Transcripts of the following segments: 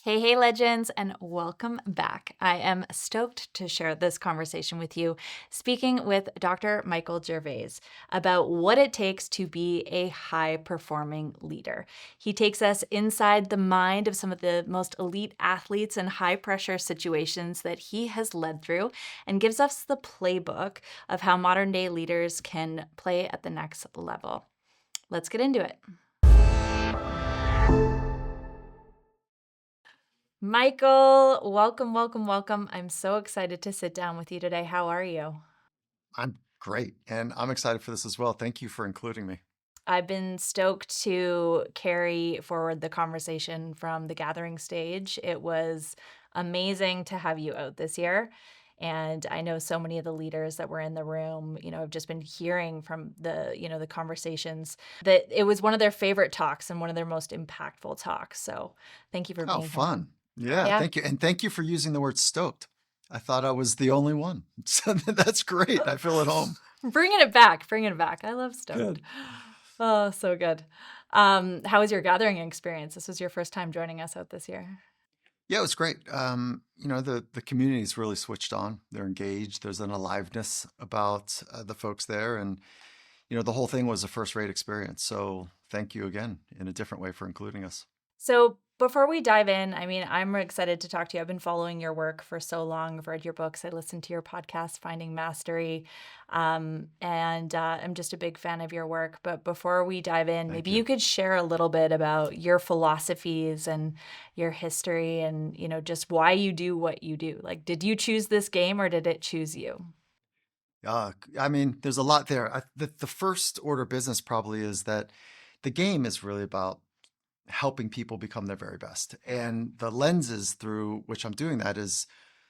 Hey, hey, legends, and welcome back. I am stoked to share this conversation with you, speaking with Dr. Michael Gervais about what it takes to be a high performing leader. He takes us inside the mind of some of the most elite athletes in high pressure situations that he has led through and gives us the playbook of how modern day leaders can play at the next level. Let's get into it. Michael, welcome, welcome, welcome. I'm so excited to sit down with you today. How are you? I'm great. And I'm excited for this as well. Thank you for including me. I've been stoked to carry forward the conversation from the gathering stage. It was amazing to have you out this year. And I know so many of the leaders that were in the room, have just been hearing from the conversations that it was one of their favorite talks and one of their most impactful talks. So thank you for Oh, being here. fun. Yeah, Yeah. thank you. And thank you for using the word stoked. I thought I was the only one. So that's great. I feel at home. Bringing it back, bringing it back. I love stoked. Good. Oh, so good. How was your gathering experience? This was your first time joining us out this year. Yeah, it was great. The community's really switched on. They're engaged. There's an aliveness about the folks there. And, the whole thing was a first-rate experience. So thank you again in a different way for including us. So before we dive in, I'm excited to talk to you. I've been following your work for so long. I've read your books. I listened to your podcast, Finding Mastery, and I'm just a big fan of your work. But before we dive in, Thank maybe you. you could share a little bit about your philosophies and your history, and just why you do what you do. Like, did you choose this game or did it choose you? There's a lot there. The first order of business probably is that the game is really about helping people become their very best. And the lenses through which I'm doing that is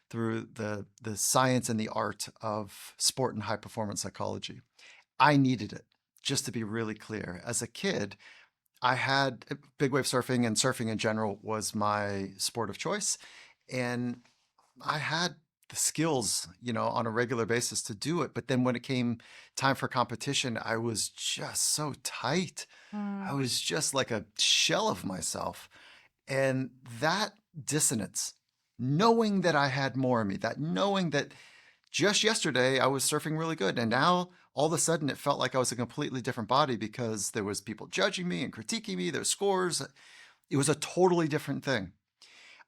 through the science and the art of sport and high performance psychology. I needed it, just to be really clear. As a kid, I had big wave surfing, and surfing in general was my sport of choice. And I had the skills, on a regular basis to do it. But then when it came time for competition, I was just so tight. I Mm. was just like a shell of myself. And that dissonance, knowing that I had more in me, that knowing that just yesterday I was surfing really good. And now all of a sudden it felt like I was a completely different body because there was people judging me and critiquing me, there's scores. It was a totally different thing.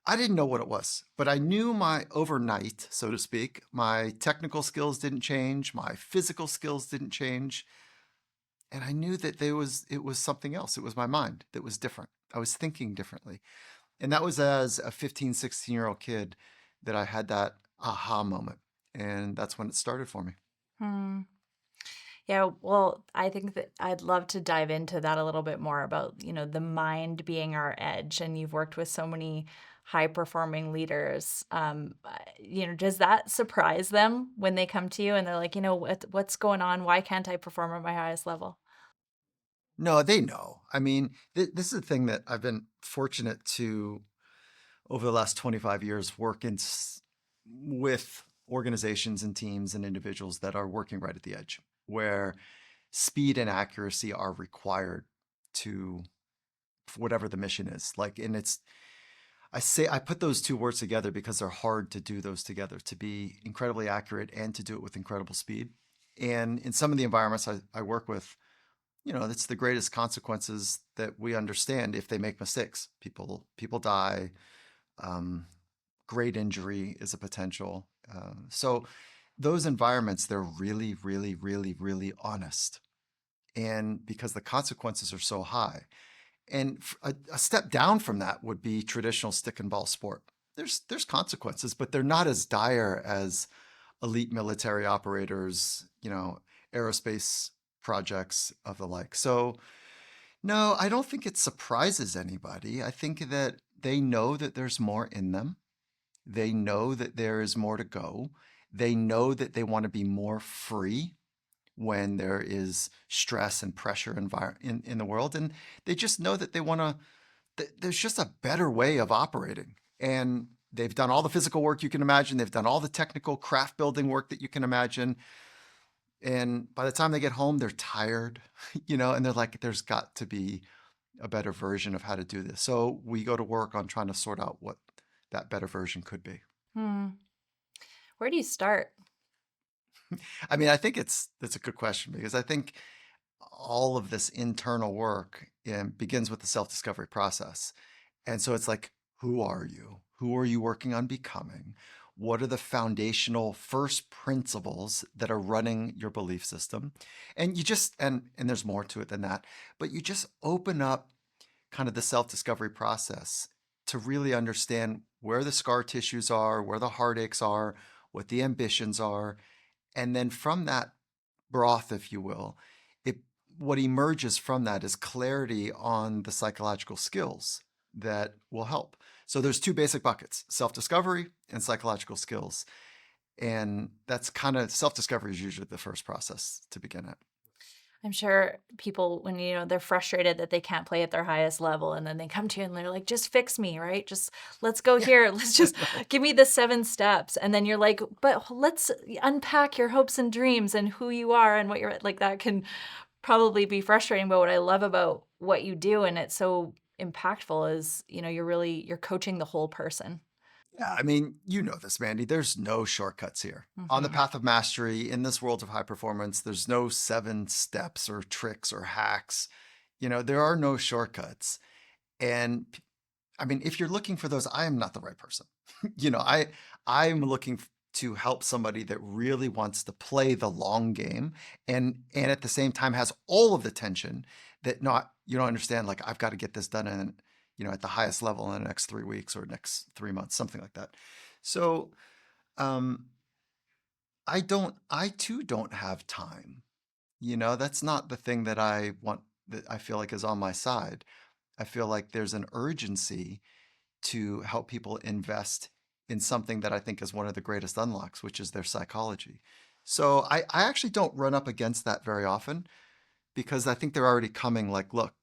I didn't know what it was, but I knew my overnight, so to speak, my technical skills didn't change, my physical skills didn't change, and I knew that it was something else. It was my mind that was different. I was thinking differently. And that was as a 15, 16-year-old kid that I had that aha moment. And that's when it started for me. Hmm. Yeah, well, I think that I'd love to dive into that a little bit more about, the mind being our edge. And you've worked with so many high performing leaders. Does that surprise them when they come to you and they're like, what's going on? Why can't I perform at my highest level? No, they know. This is the thing that I've been fortunate to, over the last 25 years, work with organizations and teams and individuals that are working right at the edge, where speed and accuracy are required to whatever the mission is. I put those two words together because they're hard to do those together, to be incredibly accurate and to do it with incredible speed. And in some of the environments I work with, it's the greatest consequences that we understand if they make mistakes. People die. Great injury is a potential. So those environments, they're really, really, really, really honest. And because the consequences are so high. And a step down from that would be traditional stick and ball sport. There's consequences, but they're not as dire as elite military operators, aerospace projects of the like. So no, I don't think it surprises anybody. I think that they know that there's more in them. They know that there is more to go. They know that they want to be more free when there is stress and pressure in the world. And they just know that they want to, there's just a better way of operating. And they've done all the physical work you can imagine. They've done all the technical craft building work that you can imagine. And by the time they get home, they're tired, and they're like, there's got to be a better version of how to do this. So we go to work on trying to sort out what that better version could be. Hmm. Where do you start? I mean, I think that's a good question because I think all of this internal work begins with the self-discovery process. And so it's like, who are you? Who are you working on becoming? What are the foundational first principles that are running your belief system? And you just and there's more to it than that, but you just open up kind of the self-discovery process to really understand where the scar tissues are, where the heartaches are, what the ambitions are, and then from that broth, if you will, it what emerges from that is clarity on the psychological skills that will help. So there's two basic buckets: self-discovery and psychological skills. And that's kind of self-discovery is usually the first process to begin at. I'm sure people when, they're frustrated that they can't play at their highest level, and then they come to you and they're like, "Just fix me, right? Just let's go Yeah, here. Let's just no. give me the 7 steps." And then you're like, "But let's unpack your hopes and dreams and who you are and what you're" like, that can probably be frustrating, but what I love about what you do, and it's so impactful, is, you're coaching the whole person. Yeah, I mean, you know this, Mandy. There's no shortcuts here. On the Mhm. path of mastery, in this world of high performance, there's no 7 steps or tricks or hacks. There are no shortcuts. And I mean, if you're looking for those, I am not the right person. you know, I I'm looking to help somebody that really wants to play the long game and at the same time has all of the tension that not you don't understand, like I've got to get this done in at the highest level in the next 3 weeks or next 3 months, something like that. So um I too don't have time. That's not the thing that I want, that I feel like is on my side. I feel like there's an urgency to help people invest in something that I think is one of the greatest unlocks, which is their psychology. So I actually don't run up against that very often because I think they're already coming like, look,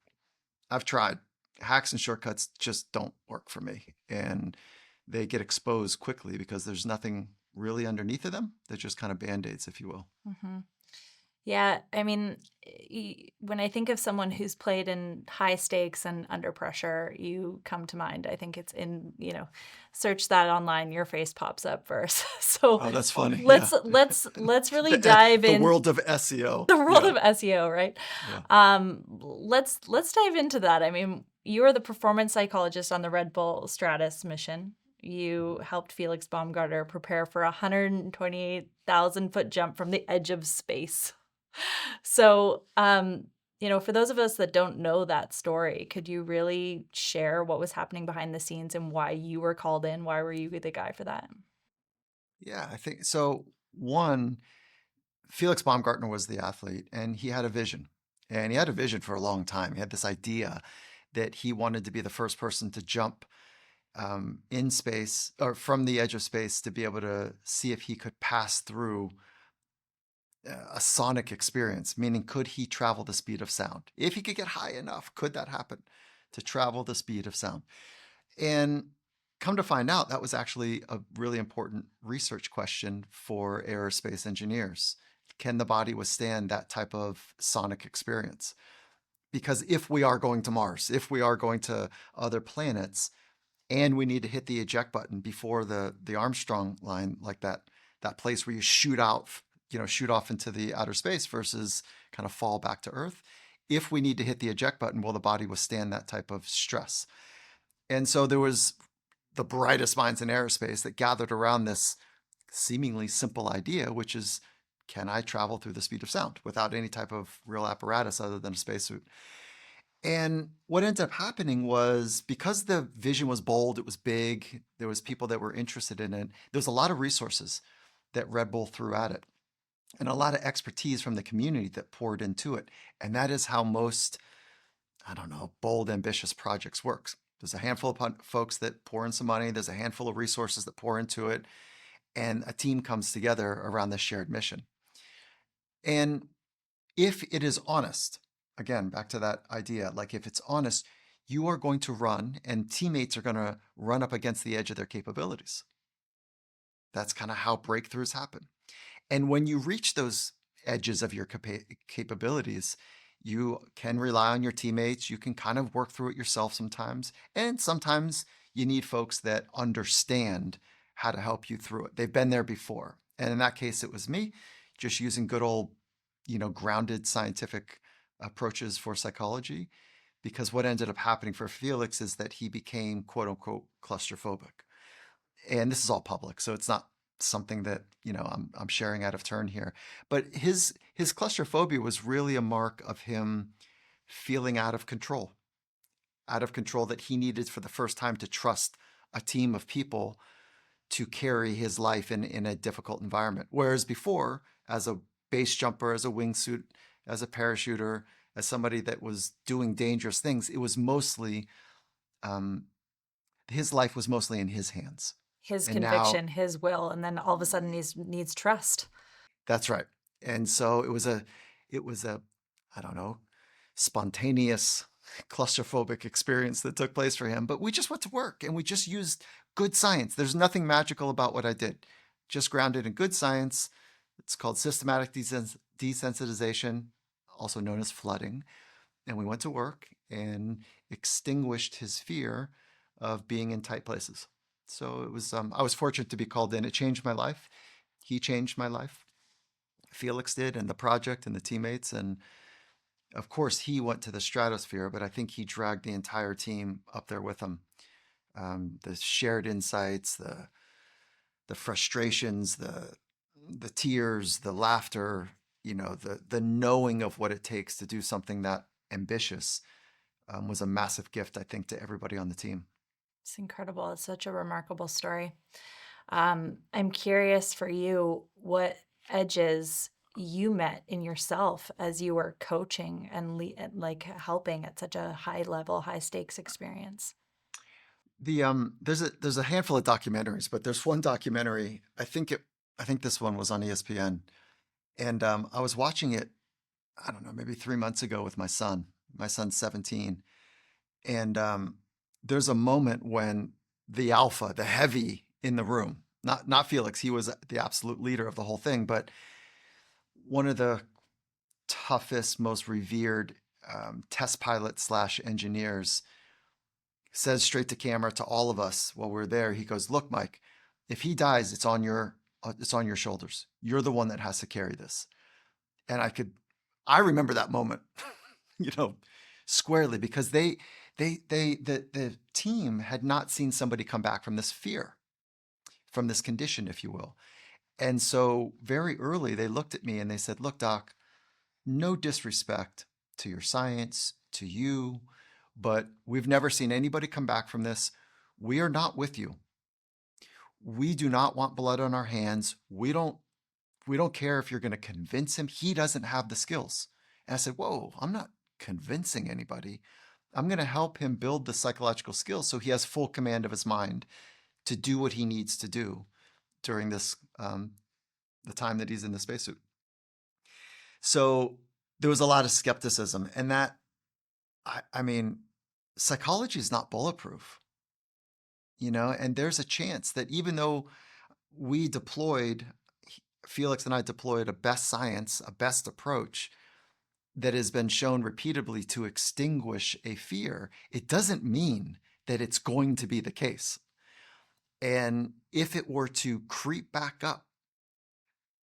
I've tried. Hacks and shortcuts just don't work for me. And they get exposed quickly because there's nothing really underneath of them. They're just kind of band-aids, if you will. Mhm. Yeah, I mean, when I think of someone who's played in high stakes and under pressure, you come to mind. I think it's search that online, your face pops up first. So Oh, that's funny. Yeah. let's really The, dive the in world of SEO. the world Yeah. of SEO, right? Yeah. Let's dive into that. I mean, you are the performance psychologist on the Red Bull Stratus mission. You helped Felix Baumgartner prepare for a 128,000-foot jump from the edge of space. So, for those of us that don't know that story, could you really share what was happening behind the scenes and why you were called in? Why were you the guy for that? Yeah. I think so. One, Felix Baumgartner was the athlete and he had a vision. And he had a vision for a long time. He had this idea that he wanted to be the first person to jump in space or from the edge of space to be able to see if he could pass through a sonic experience, meaning could he travel the speed of sound? If he could get high enough, could that happen to travel the speed of sound? And come to find out, that was actually a really important research question for aerospace engineers. Can the body withstand that type of sonic experience? Because if we are going to Mars, if we are going to other planets, and we need to hit the eject button before the Armstrong line, like that place where you shoot off into the outer space versus kind of fall back to Earth. If we need to hit the eject button, will the body withstand that type of stress? And so there was the brightest minds in aerospace that gathered around this seemingly simple idea, which is, can I travel through the speed of sound without any type of real apparatus other than a spacesuit? And what ended up happening was, because the vision was bold, it was big, there was people that were interested in it. There was a lot of resources that Red Bull threw at it and a lot of expertise from the community that poured into it. And that is how most, I don't know, bold, ambitious projects works. There's a handful of folks that pour in some money. There's a handful of resources that pour into it, and a team comes together around this shared mission. And if it is honest, again, back to that idea, like if it's honest, you are going to run and teammates are going to run up against the edge of their capabilities. That's kind of how breakthroughs happen. And when you reach those edges of your capabilities, You can rely on your teammates. You can kind of work through it yourself sometimes. And sometimes you need folks that understand how to help you through it. They've been there before. And in that case, it was me, just using good old, grounded scientific approaches for psychology. Because what ended up happening for Felix is that he became quote unquote claustrophobic. And this is all public, so it's not something that I'm sharing out of turn here. But his claustrophobia was really a mark of him feeling out of control that he needed for the first time to trust a team of people to carry his life in a difficult environment. Whereas before, as a base jumper, as a wingsuit, as a parachuter, as somebody that was doing dangerous things, it was mostly his life was mostly in his hands. His And now conviction, his will, and then all of a sudden needs trust. that's right. And so it was a, I don't know, spontaneous claustrophobic experience that took place for him. But we just went to work and we just used good science. There's nothing magical about what I did. Just grounded in good science. It's called systematic desensitization, also known as flooding. And we went to work and extinguished his fear of being in tight places. So it was, I was fortunate to be called in. It changed my life. He changed my life. Felix did, and the project and the teammates. And of course, he went to the stratosphere, but I think he dragged the entire team up there with him. The shared insights, the frustrations, the tears, the laughter, the knowing of what it takes to do something that ambitious was a massive gift, I think, to everybody on the team. It's incredible. It's such a remarkable story. I'm curious for you what edges you met in yourself as you were coaching and like helping at such a high level, high stakes experience. There's a handful of documentaries, but there's one documentary. I think this one was on ESPN, and I was watching it. I don't know, maybe 3 months ago with my son. My son's 17, and there's a moment when the alpha, the heavy in the room, not Felix, he was the absolute leader of the whole thing, but one of the toughest, most revered test pilot slash engineers says straight to camera to all of us while we're there. He goes, "Look, Mike, if he dies, it's on your shoulders. You're the one that has to carry this." And I remember that moment, you know, squarely because the team had not seen somebody come back from this fear, from this condition, if you will. And so very early they looked at me and they said, "Look, doc, no disrespect to your science, to you, but we've never seen anybody come back from this. We are not with you. We do not want blood on our hands. We don't care if you're going to convince him. He doesn't have the skills." And I said, "Whoa, I'm not convincing anybody. I'm going to help him build the psychological skills so he has full command of his mind to do what he needs to do during this the time that he's in the spacesuit." So there was a lot of skepticism, and that I mean, psychology is not bulletproof, and there's a chance that even though we deployed, Felix and I deployed a best science, a best approach that has been shown repeatedly to extinguish a fear, it doesn't mean that it's going to be the case. And if it were to creep back up,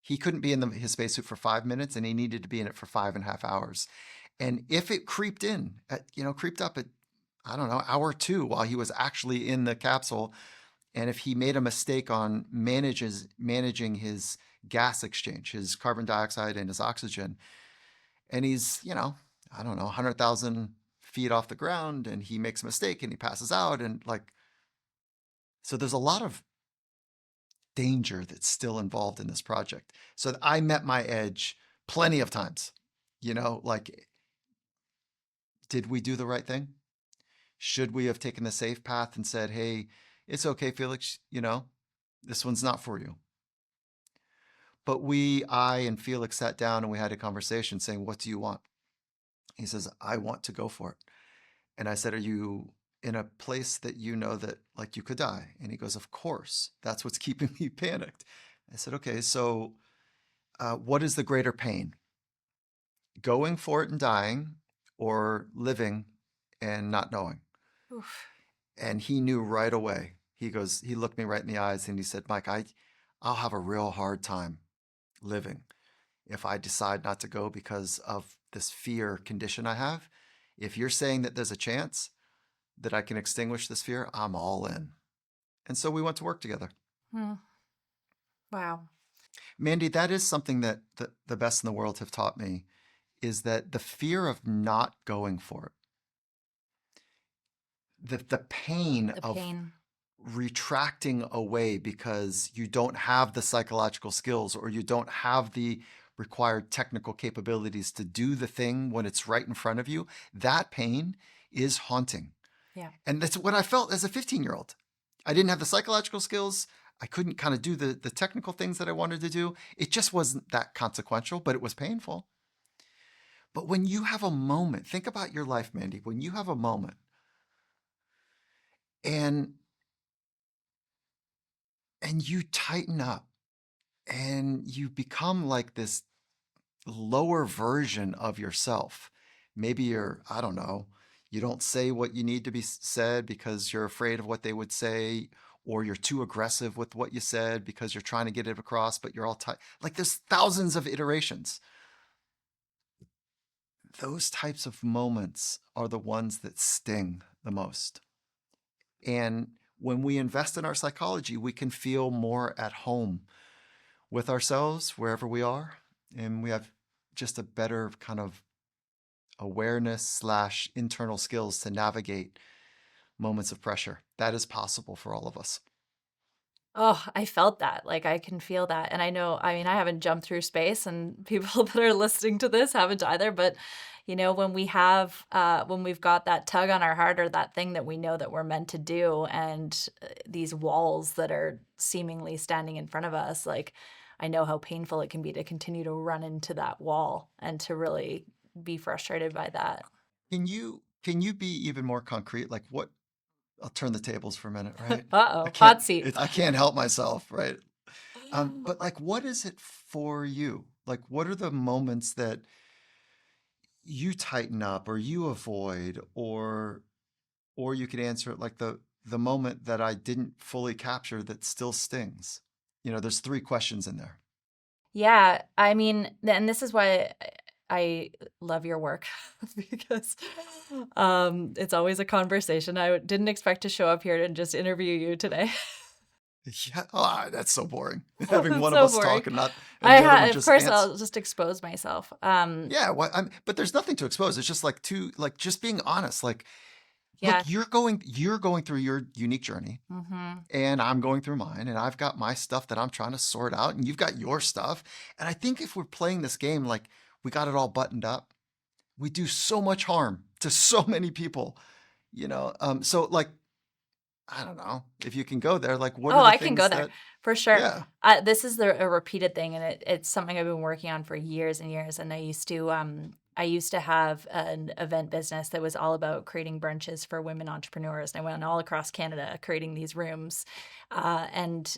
he couldn't be in his spacesuit for 5 minutes, and he needed to be in it for 5.5 hours. And if it creeped up at, I don't know, hour two while he was actually in the capsule, and if he made a mistake on managing his gas exchange, his carbon dioxide and his oxygen, and he's, I don't know, 100,000 feet off the ground, and he makes a mistake and he passes out, and so there's a lot of danger that's still involved in this project. So I met my edge plenty of times, like, did we do the right thing? Should we have taken the safe path and said, "Hey, it's okay, Felix, this one's not for you"? But I and Felix sat down and we had a conversation saying, "What do you want?" He says, "I want to go for it." And I said, "Are you in a place that that like you could die?" And he goes, "Of course. That's what's keeping me panicked." I said, "Okay, so what is the greater pain? going for it and dying, or living and not knowing. Oof. And he knew right away. He looked me right in the eyes and he said, Mike, I'll have a real hard time living if I decide not to go because of this fear condition I have. If you're saying that there's a chance that I can extinguish this fear, I'm all in. And so we went to work together. Hmm. Wow. Mandy, that is something that the best in the world have taught me, is that the fear of not going for it, the pain The of pain. retracting away because you don't have the psychological skills or you don't have the required technical capabilities to do the thing when it's right in front of you, that pain is haunting. Yeah. And that's what I felt as a 15-year-old. I didn't have the psychological skills. I couldn't kind of do the technical things that I wanted to do. It just wasn't that consequential, but it was painful. But when you have a moment, think about your life, Mandy, when you have a moment and you tighten up and you become like this lower version of yourself. Maybe you're, I don't know, you don't say what you need to be said because you're afraid of what they would say, or you're too aggressive with what you said because you're trying to get it across, but you're all tight. Like there's thousands of iterations. Those types of moments are the ones that sting the most. And when we invest in our psychology, we can feel more at home with ourselves wherever we are. And we have just a better kind of awareness slash internal skills to navigate moments of pressure. That is possible for all of us. Oh, I felt that. Like, I can feel that. And I know, I mean, I haven't jumped through space, and people that are listening to this haven't either. But, when we've got that tug on our heart or that thing that we know that we're meant to do, and these walls that are seemingly standing in front of us, like, I know how painful it can be to continue to run into that wall and to really be frustrated by that. Can you be even more concrete? Like what? I'll turn the tables for a minute, right? Uh-oh, hot seat. I can't help myself, right? But like, what is it for you? Like, what are the moments that you tighten up or you avoid, or you could answer it like the moment that I didn't fully capture that still stings. There's three questions in there. Yeah, I mean, and this is why I love your work because it's always a conversation. Didn't expect to show up here and just interview you today. Yeah, that's so boring. Having It's one of so us boring. talk and not and the other one Of just course, answer. I'll just expose myself. Yeah, but there's nothing to expose. It's just like just being honest. Like, Yeah. look, you're going through your unique journey, Hmm. and I'm going through mine, and I've got my stuff that I'm trying to sort out, and you've got your stuff. And I think if we're playing this game like we got it all buttoned up, we do so much harm to so many people. So like, I don't know if you can go there. Like, what are Oh, the I can go things there that? for sure. Yeah. This is a repeated thing, and it's something I've been working on for years and years. And I used to have an event business that was all about creating brunches for women entrepreneurs. And I went all across Canada creating these rooms, and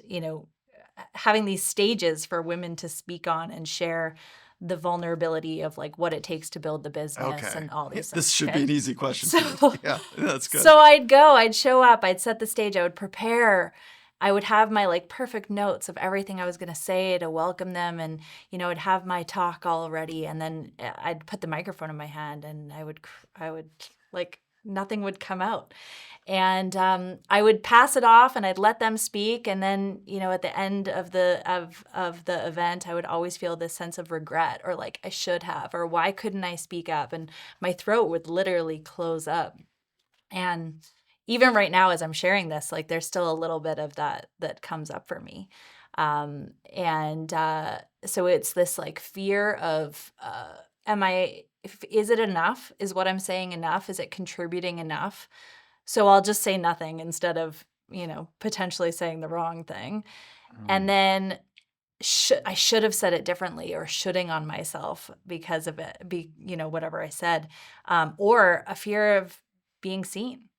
having these stages for women to speak on and share the vulnerability of like what it takes to build the business Okay. and all these This things. should be Okay. an easy question So for me. Yeah, that's good. so I'd show up, I'd set the stage, I would prepare. I would have my like perfect notes of everything I was going to say to welcome them, and I'd have my talk all ready, and then I'd put the microphone in my hand, and I would like nothing would come out. And I would pass it off, and I'd let them speak, and then at the end of the event, I would always feel this sense of regret, or like I should have, or why couldn't I speak up, and my throat would literally close up. And even right now, as I'm sharing this, like there's still a little bit of that comes up for me. And So it's this like fear of, is it enough? Is what I'm saying enough? Is it contributing enough? So I'll just say nothing instead of, potentially saying the wrong thing. And Mm. then I should have said it differently, or shoulding on myself because of it, whatever I said, or a fear of being seen.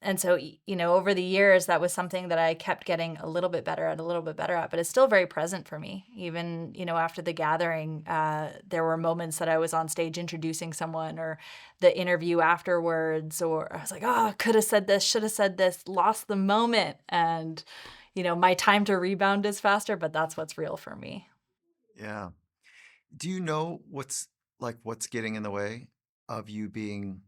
And so, over the years, that was something that I kept getting a little bit better at, but it's still very present for me. Even, after the gathering, there were moments that I was on stage introducing someone, or the interview afterwards, or I was like, oh, could have said this, should have said this, lost the moment. And, my time to rebound is faster, but that's what's real for me. Yeah. Do you know what's getting in the way of you being,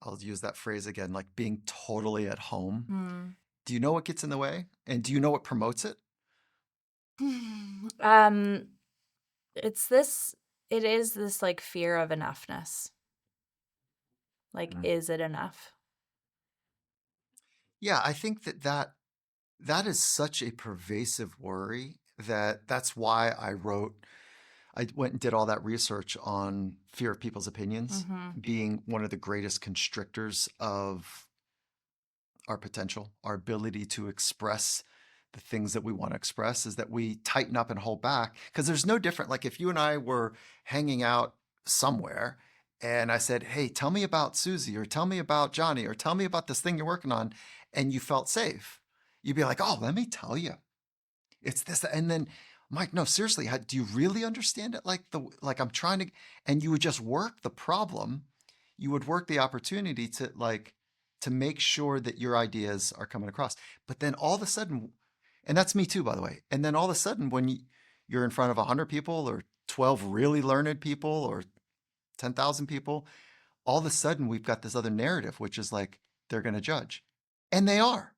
I'll use that phrase again, like being totally at home? Hmm. Do you know what gets in the way? And do you know what promotes it? um, it is this like fear of enoughness. Like, Mm. is it enough? Yeah, I think that is such a pervasive worry that's why I went and did all that research on fear of people's opinions Mm-hmm. being one of the greatest constrictors of our potential, our ability to express the things that we want to express, is that we tighten up and hold back. Because there's no different. Like if you and I were hanging out somewhere and I said, hey, tell me about Susie, or tell me about Johnny, or tell me about this thing you're working on, and you felt safe, you'd be like, oh, let me tell you. It's this. And then, Mike, no, seriously, do you really understand it? Like I'm trying to, and you would just work the problem. You would work the opportunity to make sure that your ideas are coming across. But then all of a sudden, and that's me too, by the way. And then all of a sudden, when you're in front of 100 people, or 12 really learned people, or 10,000 people, all of a sudden we've got this other narrative, which is like, they're going to judge. And they are.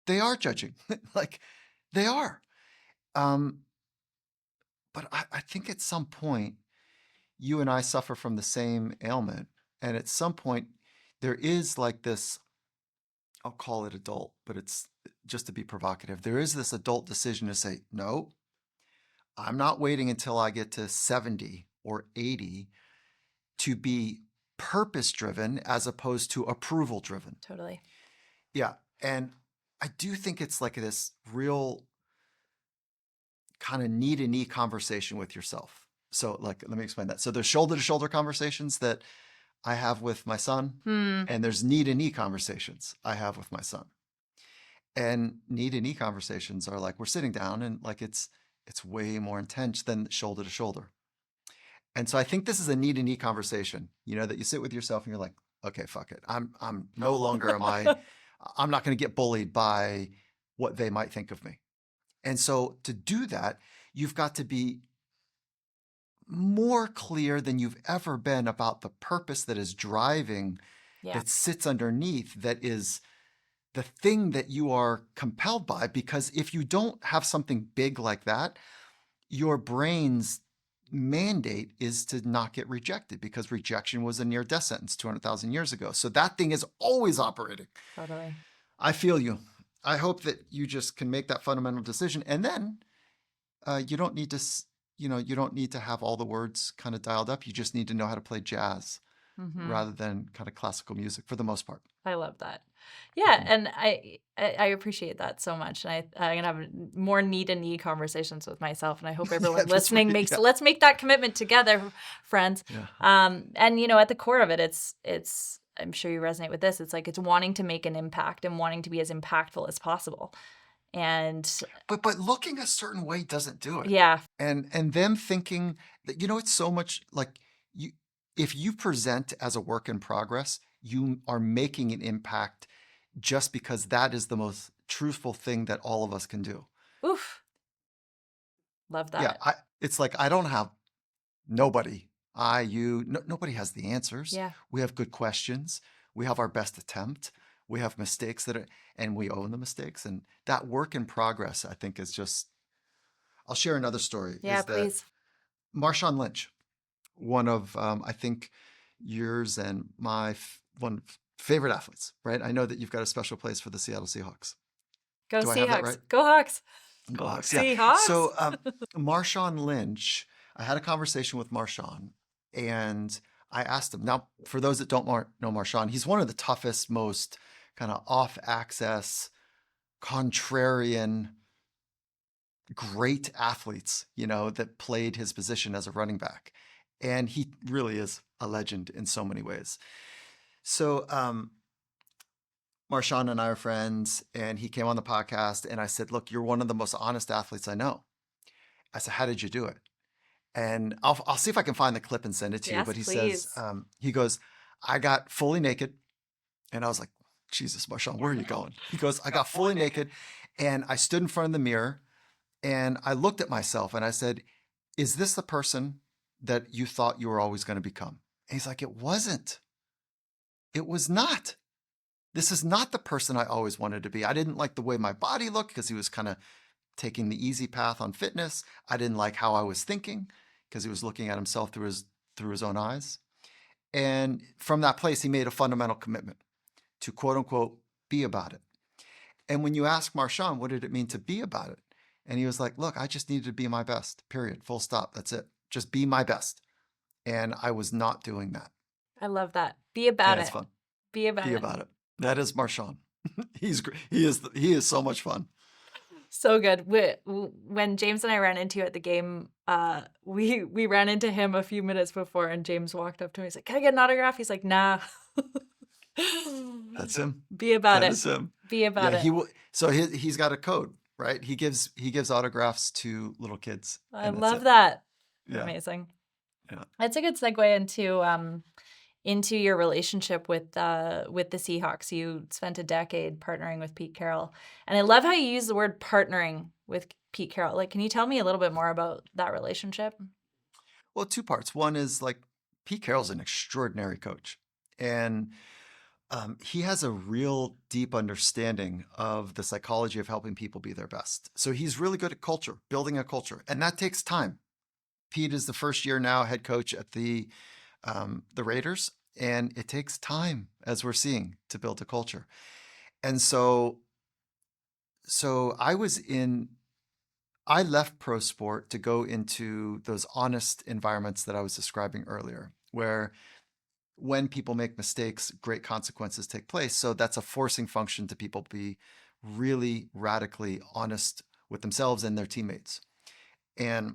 They are judging. Like they are. Um, but I think at some point, you and I suffer from the same ailment. And at some point, there is like this, I'll call it adult, but it's just to be provocative. There is this adult decision to say, no, I'm not waiting until I get to 70 or 80 to be purpose driven as opposed to approval driven. Totally. Yeah. And I do think it's like this real kind of knee to knee conversation with yourself. So, like, let me explain that. So, there's shoulder to shoulder conversations that I have with my son, Hmm. and there's knee to knee conversations I have with my son. And knee to knee conversations are like we're sitting down, and like it's way more intense than shoulder to shoulder. And so I think this is a knee to knee conversation, that you sit with yourself and you're like, okay, fuck it. I'm no longer I'm not going to get bullied by what they might think of me. And so to do that, you've got to be more clear than you've ever been about the purpose that is driving, Yeah. that sits underneath, that is the thing that you are compelled by. Because if you don't have something big like that, your brain's mandate is to not get rejected, because rejection was a near death sentence 200,000 years ago. So that thing is always operating. Totally. I feel you. I hope that you just can make that fundamental decision, and then you don't need to, you don't need to have all the words kind of dialed up. You just need to know how to play jazz Mm-hmm. rather than kind of classical music for the most part. I love that. Yeah, and I appreciate that so much. And I'm gonna have more knee to knee conversations with myself, and I hope Yeah, everyone that's listening right. Yeah. let's make that commitment together, friends. Yeah. And at the core of it, it's I'm sure you resonate with this. It's like it's wanting to make an impact and wanting to be as impactful as possible. And But looking a certain way doesn't do it. yeah, And them thinking that, it's so much like you, if you present as a work in progress, you are making an impact just because that is the most truthful thing that all of us can do. oof, love Yeah, that. it's like I don't have nobody, nobody has the answers. Yeah. We have good questions. We have our best attempt. We have mistakes and we own the mistakes. And that work in progress, I think, is just. I'll share another story. Yeah, Is that please. Marshawn Lynch, one of I think yours and my one favorite athletes, right? I know that you've got a special place for the Seattle Seahawks. Go Do I have that Seahawks. right? Go Hawks. Go Hawks, yeah. Seahawks. So Marshawn Lynch, I had a conversation with Marshawn, and I asked him. Now, for those that don't know Marshawn, he's one of the toughest, most kind of off-access, contrarian, great athletes, that played his position as a running back. And he really is a legend in so many ways. So Marshawn and I are friends, and he came on the podcast, and I said, "Look, you're one of the most honest athletes I know." I said, "How did you do it?" And I'll see if I can find the clip and send it to you. Yes, But he says, please. he goes, "I got fully naked," and I was like, "Jesus, Marshawn, where are you going?" He goes, "I got fully naked, and I stood in front of the mirror, and I looked at myself, and I said, 'Is this the person that you thought you were always going to become?'" And he's like, "It wasn't. It was not. This is not the person I always wanted to be. I didn't like the way my body looked because he was kind of taking the easy path on fitness. I didn't like how I was thinking because he was looking at himself through his own eyes. And from that place, he made a fundamental commitment to quote unquote be about it. And when you ask Marshawn, what did it mean to be about it? And he was like, look, I just needed to be my best, period, full stop. That's it. Just be my best. And I was not doing that. I love that. Be about Yeah, it's it. fun. Be about Be it. about it. That is Marshawn. He is so much fun. So good. When James and I ran into you at the game, we ran into him a few minutes before, and James walked up to me. He's like, "Can I get an autograph?" He's like, "Nah." That's him. Be about That it. is him. Be Yeah, about it. he will. So he's got a code, right? He gives autographs to little kids, I and that's love it. that. Yeah, Amazing. yeah. That's a good segue into your relationship with the Seahawks. You spent a decade partnering with Pete Carroll, and I love how you use the word partnering with Pete Carroll. Like, can you tell me a little bit more about that relationship? Well, two parts. One is like Pete Carroll's an extraordinary coach, and he has a real deep understanding of the psychology of helping people be their best. So he's really good at culture, building a culture, and that takes time. Pete is the first year now head coach at the Raiders, and it takes time, as we're seeing, to build a culture. And so I left pro sport to go into those honest environments that I was describing earlier, where when people make mistakes, great consequences take place. So that's a forcing function to people be really radically honest with themselves and their teammates. And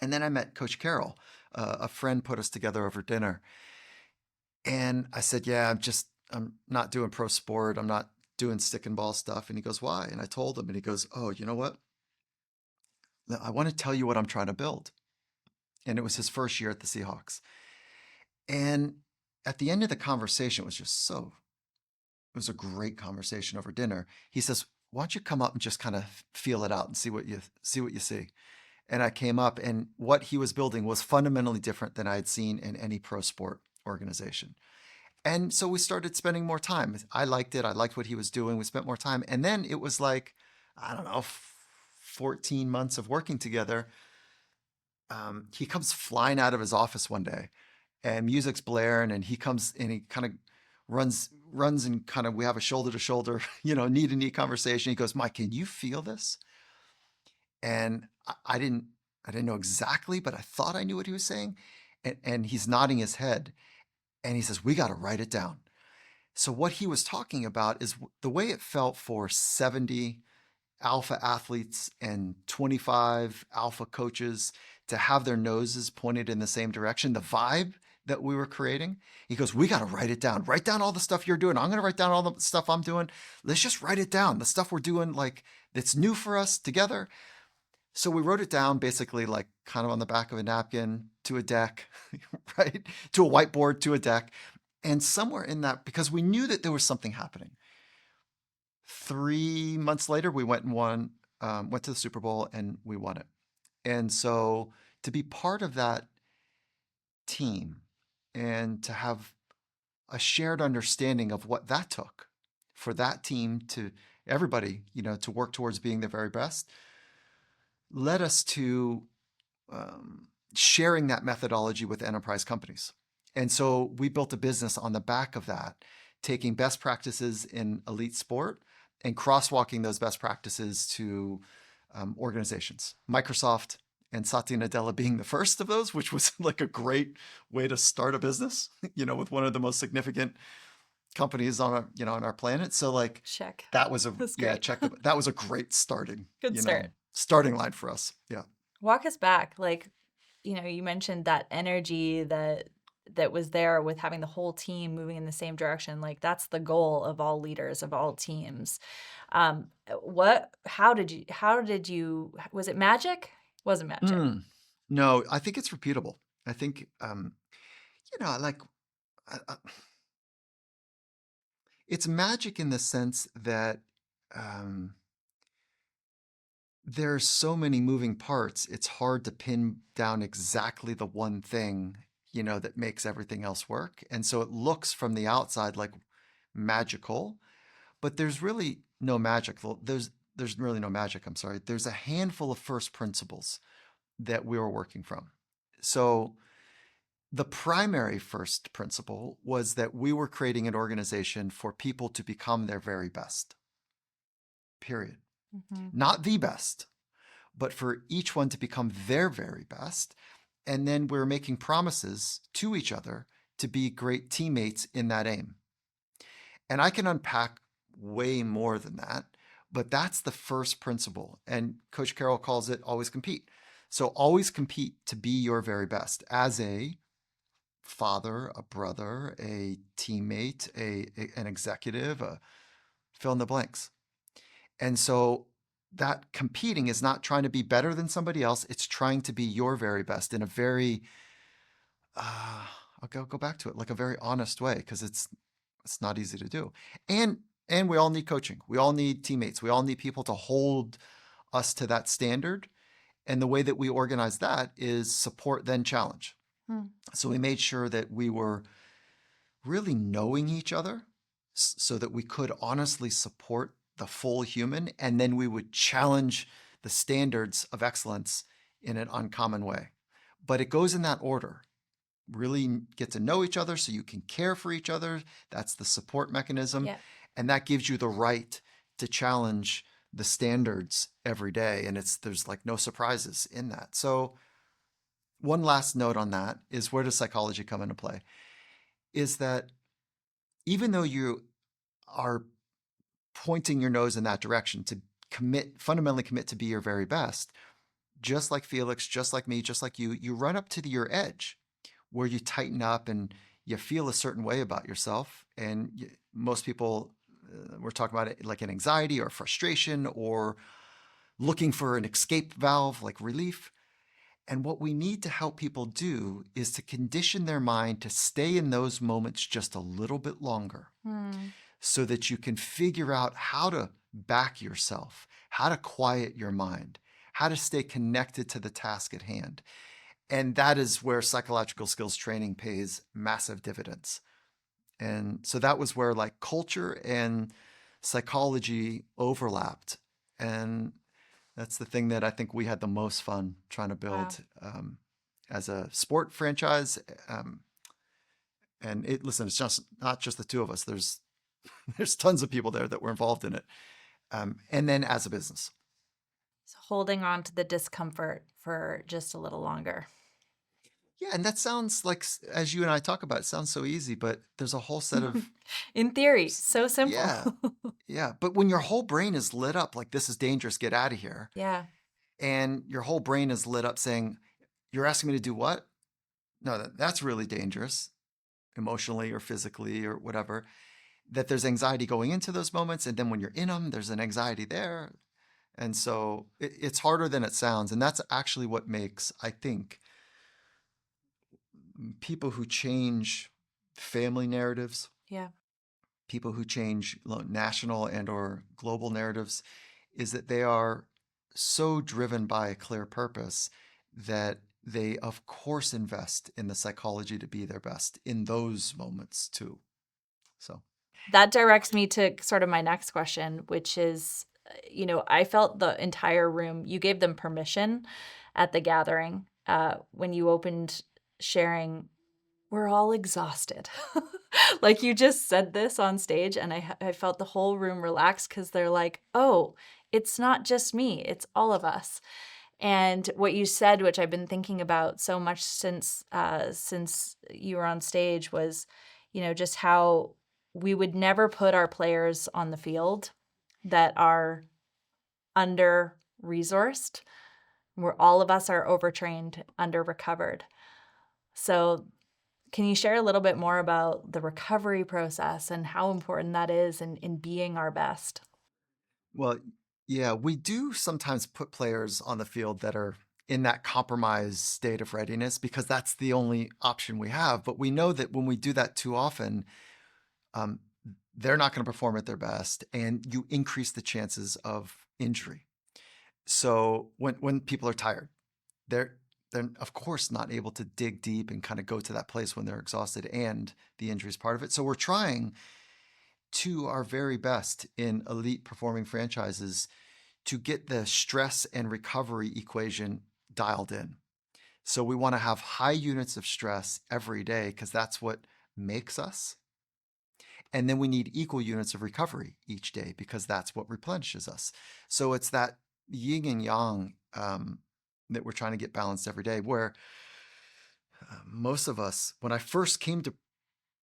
and then I met Coach Carroll. A friend put us together over dinner, and I said, "Yeah, I'm not doing pro sport. I'm not doing stick and ball stuff." And he goes, "Why?" And I told him, and he goes, "Oh, you know what? I want to tell you what I'm trying to build." And it was his first year at the Seahawks. And at the end of the conversation, it was a great conversation over dinner. He says, "Why don't you come up and just kind of feel it out and see what you see?" And I came up, and what he was building was fundamentally different than I had seen in any pro sport organization. And so we started spending more time. I liked it. I liked what he was doing. We spent more time. And then it was like, I don't know, 14 months of working together. He comes flying out of his office one day, and music's blaring, and he comes and he kind of runs and kind of, we have a shoulder to shoulder, knee to knee conversation. He goes, "Mike, can you feel this?" And I didn't know exactly, but I thought I knew what he was saying. And he's nodding his head, and he says, "We got to write it down." So what he was talking about is the way it felt for 70 alpha athletes and 25 alpha coaches to have their noses pointed in the same direction, the vibe that we were creating. He goes, "We got to write it down. Write down all the stuff you're doing. I'm going to write down all the stuff I'm doing. Let's just write it down. The stuff we're doing, like, that's new for us together." So we wrote it down basically like kind of on the back of a napkin to a deck, right? To a whiteboard, to a deck. And somewhere in that, because we knew that there was something happening. 3 months later, we went to the Super Bowl, and we won it. And so to be part of that team and to have a shared understanding of what that took for that team to everybody, to work towards being the very best, led us to sharing that methodology with enterprise companies. And so we built a business on the back of that, taking best practices in elite sport and crosswalking those best practices to organizations. Microsoft and Satya Nadella being the first of those, which was like a great way to start a business, with one of the most significant companies on our planet. So like Check. that was That's great. that was a great Good start. starting line for us. Yeah. Walk us back. Like, you mentioned that energy, that that was there with having the whole team moving in the same direction. Like, that's the goal of all leaders, of all teams. How did you, was it magic? Wasn't magic. Mm. No, I think it's repeatable. I think, like, uh, uh, it's magic in the sense that um, there's so many moving parts. It's hard to pin down exactly the one thing, that makes everything else work. And so it looks from the outside like magical, but there's really no magic. There's really no magic. I'm sorry. There's a handful of first principles that we were working from. So the primary first principle was that we were creating an organization for people to become their very best. Period. Mhm. Not the best, but for each one to become their very best. And then we're making promises to each other to be great teammates in that aim. And I can unpack way more than that, but that's the first principle. And Coach Carroll calls it always compete. So always compete to be your very best as a father, a brother, a teammate, an executive, fill in the blanks. And so that competing is not trying to be better than somebody else. It's trying to be your very best in a very, I'll go back to it, like a very honest way, because it's not easy to do. And we all need coaching. We all need teammates. We all need people to hold us to that standard. And the way that we organize that is support, then challenge. Hmm. So we made sure that we were really knowing each other so that we could honestly support the full human, and then we would challenge the standards of excellence in an uncommon way. But it goes in that order. Really get to know each other so you can care for each other. That's the support mechanism. Yeah. And that gives you the right to challenge the standards every day. And there's like no surprises in that. So one last note on that is, where does psychology come into play? Is that even though you are pointing your nose in that direction to fundamentally commit to be your very best, just like Felix, just like me, just like you run up to your edge where you tighten up and you feel a certain way about yourself. And most people, we're talking about it like an anxiety or frustration or looking for an escape valve, like relief. And what we need to help people do is to condition their mind to stay in those moments just a little bit longer, so that you can figure out how to back yourself, how to quiet your mind, how to stay connected to the task at hand. And that is where psychological skills training pays massive dividends. And so that was where like culture and psychology overlapped. And that's the thing that I think we had the most fun trying to build as a sport franchise. And listen, it's just not just the two of us. There's tons of people there that were involved in it. And then as a business. So holding on to the discomfort for just a little longer. Yeah, and that sounds like, as you and I talk about, it sounds so easy, but there's a whole set of, In theory, so simple. yeah, yeah. But when your whole brain is lit up, like, this is dangerous, get out of here. Yeah. And your whole brain is lit up saying, you're asking me to do what? No, that's really dangerous, emotionally or physically or whatever. That there's anxiety going into those moments. And then when you're in them, there's an anxiety there. And so it's harder than it sounds. And that's actually what makes, I think, people who change family narratives, Yeah. people who change national and or global narratives, is that they are so driven by a clear purpose that they of course invest in the psychology to be their best in those moments too. So That directs me to sort of my next question, which is, I felt the entire room, you gave them permission at the gathering when you opened sharing, we're all exhausted. Like, you just said this on stage, and I felt the whole room relax because they're like, oh, it's not just me, it's all of us. And what you said, which I've been thinking about so much since you were on stage, was, just how we would never put our players on the field that are under resourced. Where all of us are overtrained, under recovered. So Can you share a little bit more about the recovery process and how important that is in being our best? Well, yeah, we do sometimes put players on the field that are in that compromised state of readiness because that's the only option we have. But we know that when we do that too often, um, they're not going to perform at their best, and you increase the chances of injury. So when people are tired, they're they're of course not able to dig deep and kind of go to that place when they're exhausted, and the injury is part of it. So we're trying to our very best in elite performing franchises to get the stress and recovery equation dialed in. So we want to have high units of stress every day because that's what makes us. And then we need equal units of recovery each day because that's what replenishes us. So it's that yin and yang that we're trying to get balanced every day. Where most of us, when I first came to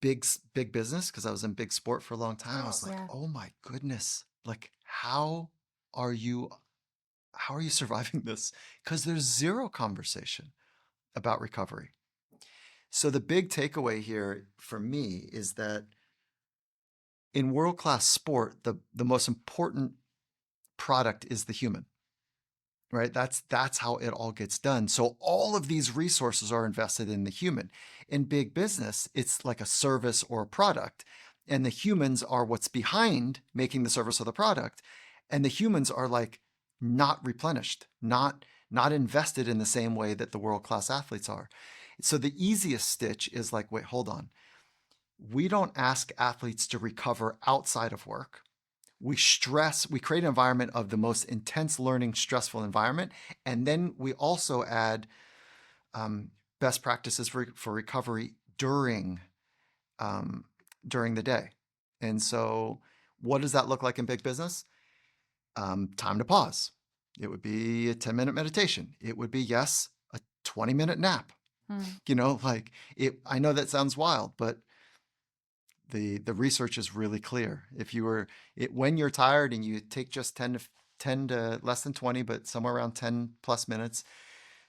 big business, because I was in big sport for a long time, I was like, Yeah. oh my goodness, like are you how are you surviving this? Because there's zero conversation about recovery. So the big takeaway here for me is that in world-class sport, the most important product is the human, right? That's how it all gets done. So all of these resources are invested in the human. In big business, it's like a service or a product, and the humans are what's behind making the service or the product, and the humans are like not replenished, not invested in the same way that the world-class athletes are. So the easiest stitch is like, wait, hold on. We don't ask athletes to recover outside of work. We create an environment of the most intense learning, stressful environment. And then we also add best practices for recovery during the day. And so what does that look like in big business? Time to pause. It would be a 10-minute meditation. It would be, yes, a 20-minute nap. Like I know that sounds wild, but the research is really clear. When you're tired and you take just 10 to less than 20, but somewhere around 10 plus minutes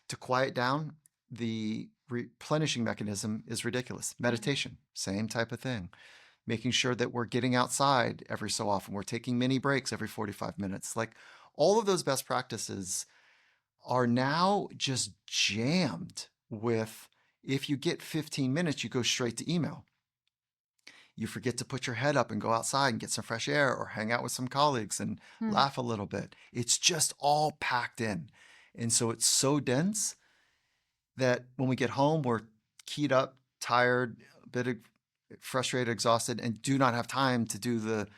to quiet down, the replenishing mechanism is ridiculous. Meditation, same type of thing. Making sure that we're getting outside every so often. We're taking mini breaks every 45 minutes. Like all of those best practices are now just jammed with, if you get 15 minutes, you go straight to email. You forget to put your head up and go outside and get some fresh air or hang out with some colleagues and laugh a little bit. It's just all packed in. And so it's so dense that when we get home, we're keyed up, tired, a bit frustrated, exhausted, and do not have time to do the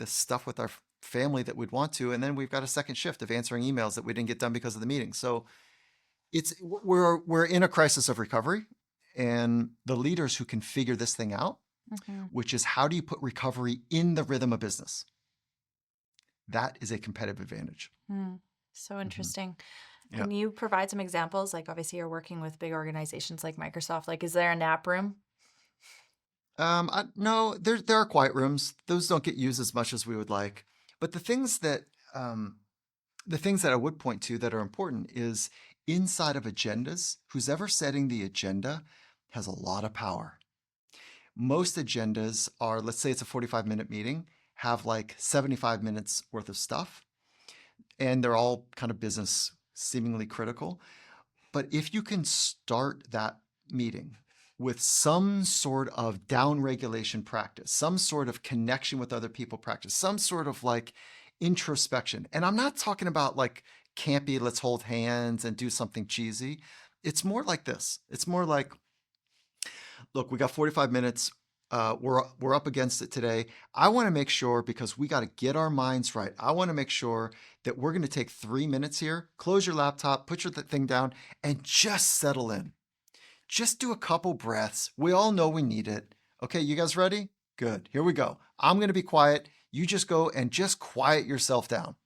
stuff with our family that we'd want to. And then we've got a second shift of answering emails that we didn't get done because of the meeting. So we're in a crisis of recovery, and the leaders who can figure this thing out, which is how do you put recovery in the rhythm of business? That is a competitive advantage. So interesting. Yeah. Can you provide some examples? Like obviously you're working with big organizations like Microsoft. Like is there a nap room? No, there are quiet rooms. Those don't get used as much as we would like. But the things that I would point to that are important is inside of agendas. Who's ever setting the agenda has a lot of power. Most agendas are, let's say it's a 45-minute meeting, have like 75 minutes worth of stuff, and they're all kind of business, seemingly critical. But if you can start that meeting with some sort of down-regulation practice, some sort of connection with other people practice, some sort of like introspection. And I'm not talking about like campy, let's hold hands and do something cheesy. It's more like this. It's more like, look, we got 45 minutes. We're up against it today. I want to make sure, because we got to get our minds right. I want to make sure that we're going to take 3 minutes here. Close your laptop, put your thing down, and just settle in. Just do a couple breaths. We all know we need it. Okay, you guys ready? Good. Here we go. I'm going to be quiet. You just go and just quiet yourself down.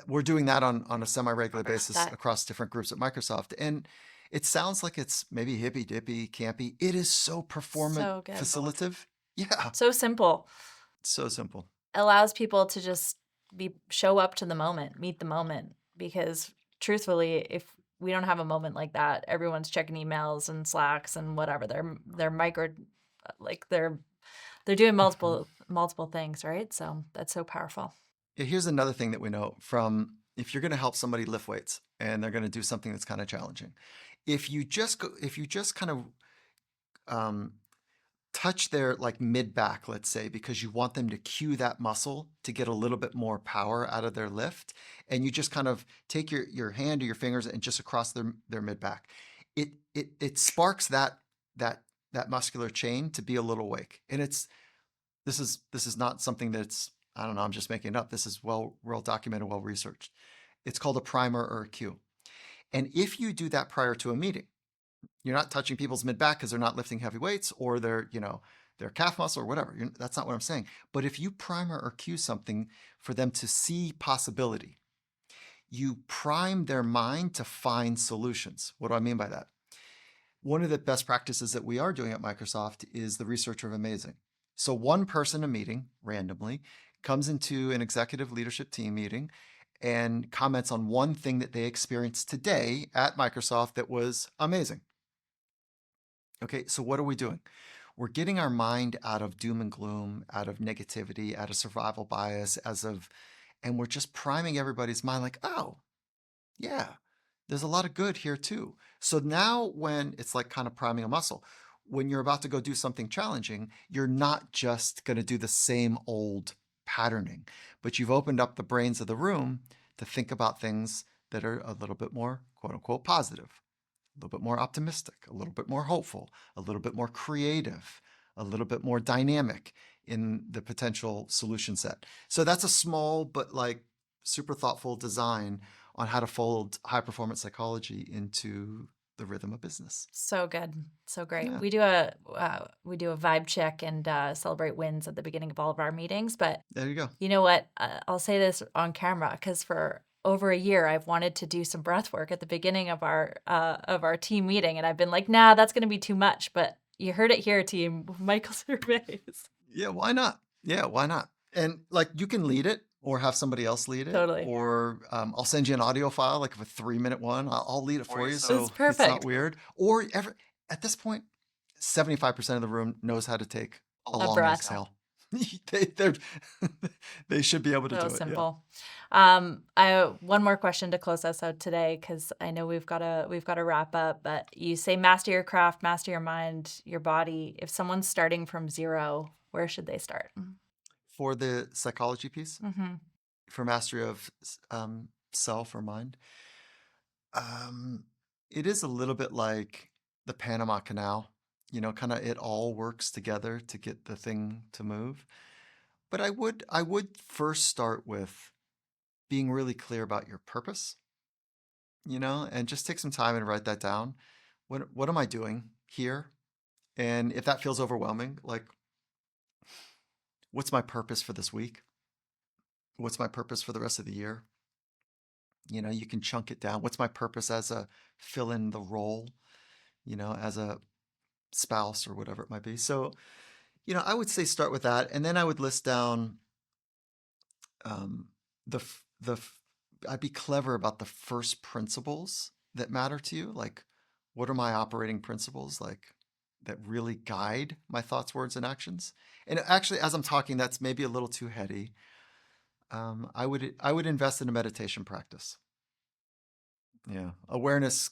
We're doing that on a semi-regular basis across different groups at Microsoft. And it sounds like it's maybe hippy-dippy, campy. It is so facilitative. Yeah. So simple. So simple. Allows people to just show up to the moment, meet the moment. Because truthfully, if we don't have a moment like that. Everyone's checking emails and Slacks and whatever. They're micro, like they're doing Mhm. multiple things, right? So that's so powerful. Yeah, here's another thing that we know from if you're going to help somebody lift weights and they're going to do something that's kind of challenging. If you just kind of um, touch their like mid back, let's say, because you want them to cue that muscle to get a little bit more power out of their lift, and you just kind of take your hand or your fingers and just across their mid back, it sparks that that muscular chain to be a little awake. And this is not something that's, I don't know, I'm just making it up. This is well documented, well researched. It's called a primer or a cue. And if you do that prior to a meeting, you're not touching people's mid back because they're not lifting heavy weights or their calf muscle or whatever. That's not what I'm saying. But if you primer or cue something for them to see possibility, you prime their mind to find solutions. What do I mean by that? One of the best practices that we are doing at Microsoft is the researcher of amazing. So one person a meeting randomly comes into an executive leadership team meeting and comments on one thing that they experienced today at Microsoft that was amazing. Okay, so what are we doing? We're getting our mind out of doom and gloom, out of negativity, out of survival bias, and we're just priming everybody's mind like, oh, yeah, there's a lot of good here too. So now when it's like kind of priming a muscle, when you're about to go do something challenging, you're not just going to do the same old patterning, but you've opened up the brains of the room to think about things that are a little bit more quote unquote positive, a little bit more optimistic, a little bit more hopeful, a little bit more creative, a little bit more dynamic in the potential solution set. So that's a small but like super thoughtful design on how to fold high performance psychology into the rhythm of business. So good. So great. Yeah, We do a vibe check and celebrate wins at the beginning of all of our meetings. But there you go. you know what? I'll say this on camera because for over a year I've wanted to do some breath work at the beginning of our team meeting, and I've been like, nah, that's going to be too much. But you heard it here, team. Michael Gervais. Yeah, why not? Yeah, why not? And like you can lead it or have somebody else lead it, Totally. or I'll send you an audio file, like of a 3-minute one. I'll lead it for you It's so it's not perfect. weird. Or at this point, 75% of the room knows how to take a A long breath. exhale. They're they should be able to So do it. Yeah. simple. I one more question to close us out today because I know we've got to wrap up. But you say master your craft, master your mind, your body. If someone's starting from zero, where should they start? For the psychology piece, Mm-hmm. for mastery of self or mind, um, it is a little bit like the Panama Canal. Kind of it all works together to get the thing to move. But I would first start with being really clear about your purpose, and just take some time and write that down. What am I doing here? And if that feels overwhelming, like what's my purpose for this week? What's my purpose for the rest of the year? You can chunk it down. What's my purpose as a fill in the role, as a spouse or whatever it might be. So, I would say start with that. And then I would list down um, the, f- the, f- I'd be clever about the first principles that matter to you. Like, what are my operating principles? Like, that really guide my thoughts, words, and actions. And actually, as I'm talking, that's maybe a little too heady. I would invest in a meditation practice. Yeah, awareness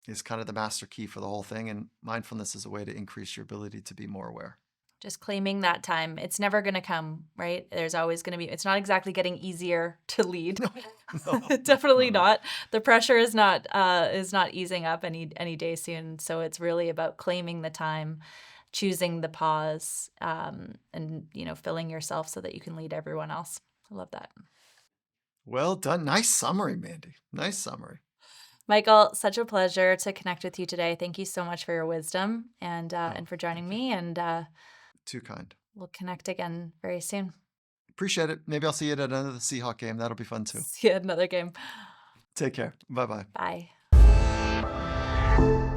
is kind of the master key for the whole thing, and mindfulness is a way to increase your ability to be more aware. Just claiming that time. It's never going to come, right? There's always going to be, it's not exactly getting easier to lead. No, no, no, Definitely no, no. not. The pressure is not easing up any day soon. So it's really about claiming the time, choosing the pause, and filling yourself so that you can lead everyone else. I love that. Well done. Nice summary, Mandy. Nice summary. Michael, such a pleasure to connect with you today. Thank you so much for your wisdom Oh, and for joining thank you. me. And Too kind. we'll connect again very soon. Appreciate it. Maybe I'll see you at another Seahawk game. That'll be fun too. See you at another game. Take care. Bye bye. Bye.